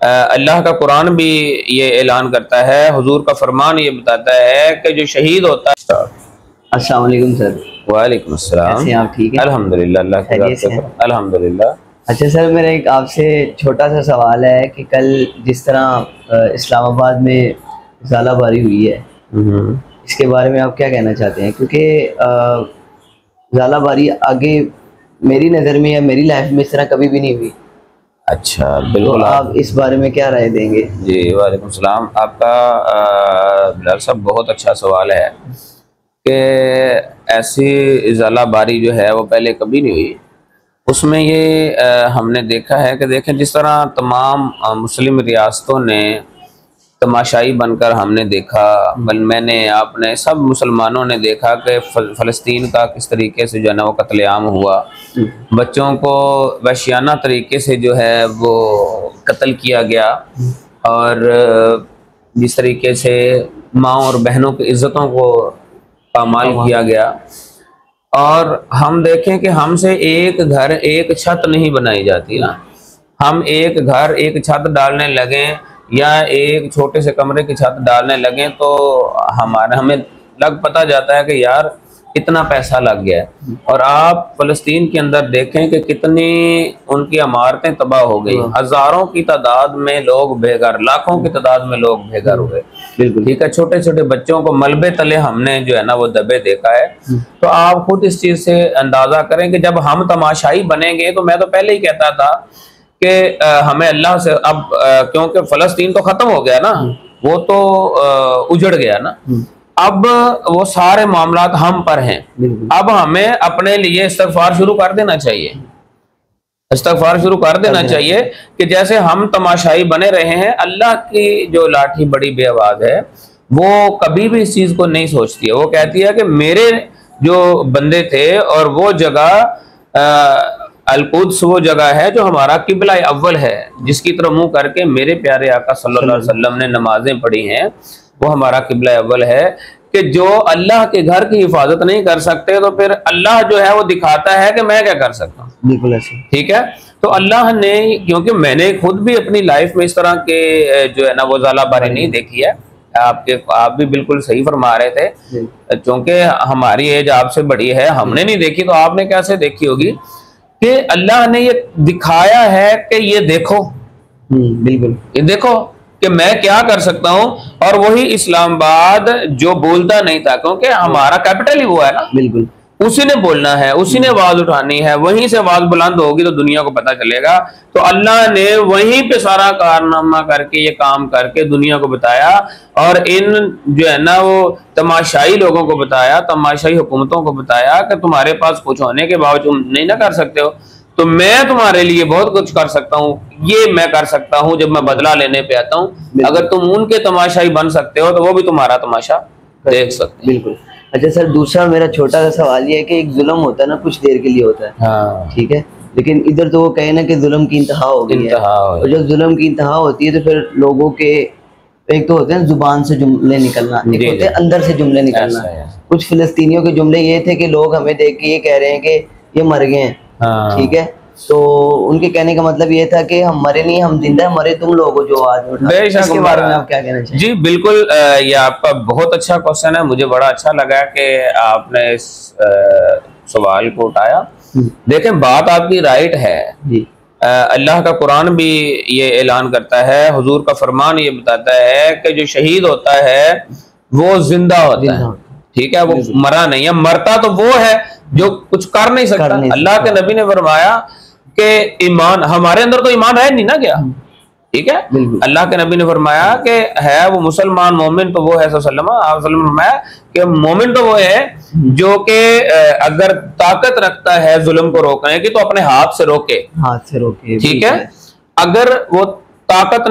اللہ کا قرآن بھی یہ اعلان کرتا ہے، حضور کا فرمان یہ بتاتا ہے کہ جو شہید ہوتا ہے۔ السلام علیکم سر۔ وعلیکم السلام۔ کیسے ہیں آپ؟ ٹھیک ہے الحمدللہ، اللہ کی خیریت سے ہیں؟ الحمدللہ۔ اچھا سر، میرا ایک آپ سے چھوٹا سا سوال ہے کہ کل جس طرح اسلام آباد میں ژالہ باری ہوئی ہے، اس کے بارے میں آپ کیا کہنا چاہتے ہیں؟ کیونکہ ژالہ باری آگے میری نظر میں یا میری لائف میں اس طرح کبھی بھی نہیں ہوئی۔ اچھا، بالکل۔ تو آپ اس بارے میں کیا رائے دیں گے؟ جی وعلیکم السلام۔ آپ کا بلال صاحب بہت اچھا سوال ہے کہ ایسی ژالہ باری جو ہے وہ پہلے کبھی نہیں ہوئی۔ اس میں یہ ہم نے دیکھا ہے کہ دیکھیں جس طرح تمام مسلم ریاستوں نے تماشائی بن کر ہم نے دیکھا، میں نے، آپ نے، سب مسلمانوں نے دیکھا کہ فلسطین کا کس طریقے سے جو ہے نا وہ قتل عام ہوا، بچوں کو وحشیانہ طریقے سے جو ہے وہ قتل کیا گیا، اور جس طریقے سے ماں اور بہنوں کی عزتوں کو پامال کیا گیا۔ اور ہم دیکھیں کہ ہم سے ایک گھر ایک چھت نہیں بنائی جاتی نا، ہم ایک گھر ایک چھت ڈالنے لگیں یا ایک چھوٹے سے کمرے کی چھت ڈالنے لگیں تو ہمیں پتہ جاتا ہے کہ یار اتنا پیسہ لگ گیا ہے۔ اور آپ فلسطین کے اندر دیکھیں کہ کتنی ان کی عمارتیں تباہ ہو گئی، ہزاروں کی تعداد میں لوگ بے گھر، لاکھوں کی تعداد میں لوگ بے گھر ہوئے، ٹھیک ہے، چھوٹے چھوٹے بچوں کو ملبے تلے ہم نے جو ہے نا وہ دبے دیکھا ہے۔ تو آپ خود اس چیز سے اندازہ کریں کہ جب ہم تماشائی بنیں گے، تو میں تو پہلے ہی کہتا تھا کہ ہمیں اللہ سے اب کیونکہ فلسطین تو ختم ہو گیا نا، وہ تو اجڑ گیا نا، اب وہ سارے معاملات ہم پر ہیں۔ اب ہمیں اپنے لیے استغفار شروع کر دینا چاہیے، استغفار شروع کر دینا چاہیے کہ جیسے ہم تماشائی بنے رہے ہیں، اللہ کی جو لاٹھی بڑی بے آواز ہے وہ کبھی بھی اس چیز کو نہیں سوچتی ہے۔ وہ کہتی ہے کہ میرے جو بندے تھے، اور وہ جگہ القدس وہ جگہ ہے جو ہمارا قبلہ اول ہے، جس کی طرف منہ کر کے میرے پیارے آقا صلی اللہ علیہ وسلم نے نمازیں پڑھی ہیں، وہ ہمارا قبلہ اول ہے۔ کہ جو اللہ کے گھر کی حفاظت نہیں کر سکتے تو پھر اللہ جو ہے وہ دکھاتا ہے کہ میں کیا کر سکتا ہوں۔ بالکل ایسے، ٹھیک ہے، تو اللہ نے، کیونکہ میں نے خود بھی اپنی لائف میں اس طرح کے جو ہے نا وہ ژالہ باری نہیں دیکھی ہے، آپ بھی بالکل صحیح فرما رہے تھے، چونکہ ہماری ایج آپ سے بڑی ہے، ہم نے نہیں دیکھی تو آپ نے کیسے دیکھی ہوگی، کہ اللہ نے یہ دکھایا ہے کہ یہ دیکھو، بالکل یہ دیکھو کہ میں کیا کر سکتا ہوں۔ اور وہی اسلام آباد جو بولتا نہیں تھا، کیونکہ ہمارا کیپٹل ہی وہ ہے نا، بالکل اسی نے بولنا ہے، اسی نے آواز اٹھانی ہے، وہیں سے آواز بلند ہوگی تو دنیا کو پتہ چلے گا۔ تو اللہ نے وہیں پہ سارا کارنامہ کر کے، یہ کام کر کے دنیا کو بتایا، اور ان جو ہے نا وہ تماشائی لوگوں کو بتایا، تماشائی حکومتوں کو بتایا کہ تمہارے پاس کچھ ہونے کے باوجود نہیں نہ کر سکتے ہو، تو میں تمہارے لیے بہت کچھ کر سکتا ہوں، یہ میں کر سکتا ہوں جب میں بدلہ لینے پہ آتا ہوں۔ اگر تم ان کے تماشائی بن سکتے ہو تو وہ بھی تمہارا تماشا دیکھ سکتے ہیں۔ بالکل۔ اچھا سر، دوسرا میرا چھوٹا سا سوال یہ ہے کہ ایک ظلم ہوتا ہے نا، کچھ دیر کے لیے ہوتا ہے، ٹھیک ہے، لیکن ادھر تو وہ کہے نا کہ ظلم کی انتہا ہو گئی ہے، اور جب ظلم کی انتہا ہوتی ہے تو پھر لوگوں کے ایک تو ہوتے ہیں زبان سے جملے نکلنا، ایک ہوتے ہیں اندر سے جملے نکلنا۔ کچھ فلسطینیوں کے جملے یہ تھے کہ لوگ ہمیں دیکھ کے یہ کہہ رہے ہیں کہ یہ مر گئے ہیں، ٹھیک ہے، تو ان کے کہنے کا مطلب یہ تھا کہ ہم مرے نہیں، ہم زندہ ہیں، مرے تم لوگ جو آج اٹھا۔ اس کے بارے میں آپ کیا کہنا چاہیں؟ جی بالکل، یہ آپ کا بہت اچھا کوشچن ہے، مجھے بڑا اچھا لگا کہ آپ نے اس سوال کو اٹھایا۔ دیکھیں بات آپ کی رائٹ ہے، اللہ کا قرآن بھی یہ اعلان کرتا ہے، حضور کا فرمان یہ بتاتا ہے کہ جو شہید ہوتا ہے وہ زندہ ہوتا ہے، ٹھیک ہے، وہ مرا نہیں ہے، مرتا تو وہ ہے جو کچھ کر نہیں سکتا۔ اللہ کے نبی نے فرمایا کہ ایمان، ہمارے اندر تو ایمان رہ نہیں نہ گیا، ٹھیک ہے، اللہ کے نبی نے فرمایا کہ ہے وہ مسلمان مومن تو وہ ہے صلی اللہ علیہ وسلم نے فرمایا کہ مومن تو وہ ہے جو کہ اگر طاقت رکھتا ہے ظلم کو روکنے کی تو اپنے ہاتھ سے روکے، ہاتھ سے روکے، ٹھیک ہے، اگر وہ طاقت